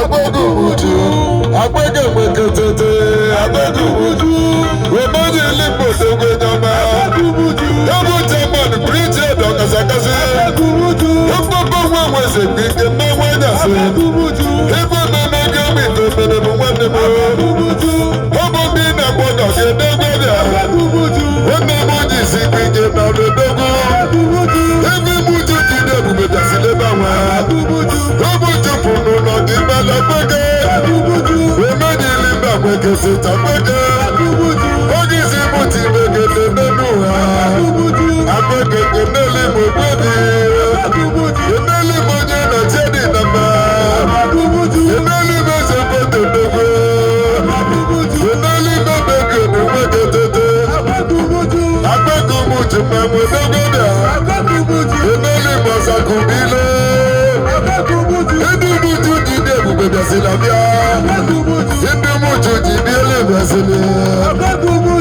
Agbẹ́gùnmùjú, agbẹ́gẹ̀mẹ̀kẹ̀tẹ̀tẹ̀, agbẹ́gùnmùjú. Wèmọ́jì lípò tó gbé jọba. Agbẹ́gùnmùjú. Yọ́bù German, Bíríjì ẹ̀dọ̀ kàṣàkàṣà. Agbẹ́gùnmùjú. Yọ́pọ̀pọ̀ wọn wọ̀ ṣe gbígbé mẹ́wọ́ ẹ̀dàṣe. Agbẹ́gùnmùjú. Ibo nínú gẹ́mì tó bẹ̀rẹ̀ mú wọ́n ní mọ́. Agbẹ́gùnmùjú. Ọmọ bí nà gbọ́dọ̀ ṣe dẹ́gbẹ́dẹ́. Agbẹ́gùnmùjú. Ó ní mọ́jì sí gbígbé náà lè dógún. Agbẹ́gùnmùjú. Ibi mújú ti dé bùgbẹ̀dà sílé bá wọn. Agbẹ́gùnmùjú. Lọ́bùjú fùnù lọ kí bá lọ gbẹ́gẹ́. Agbẹ́gùnmùjú. Wèmọ́jì lípò àgbẹ̀kẹ̀sẹ̀ tàgbẹ́gẹ́. Agbẹ́gùnmùjú. Ogi si mo ti gbẹ̀gẹ̀dẹ̀ nínú wa. Agbẹ́gùnmùjú. Agbẹ́gẹ̀dẹ̀ nílé mo gbẹ́dẹ̀. Agbẹ́gùnmùjú. Ìdílé mo jẹ́ nà tí ẹ̀dì nàmbá. Agbẹ́gùnmùjú. Ìdílé mo ṣe fọ́tò dógó. Agbẹ́gùnmùjú. Ìdílé mo gbẹ̀gẹ̀dẹ̀ gbẹ̀gẹ̀dẹ̀. Agbẹ́gùnmùjú. Agbẹ́gùnmùjú pẹ̀mú dógódà. Agbẹ́gùnmùjú. Ìdílé mo ṣàkùnbílẹ̀. Agbẹ́gùnmùjú. Ìdímùjú jíde gbẹ̀gẹ̀dẹ̀ sí làbíà. Agbẹ́gùnmùjú. Ìdímùjú jíde lè bẹ̀ sílẹ̀. Agbẹ́gùnmùjú.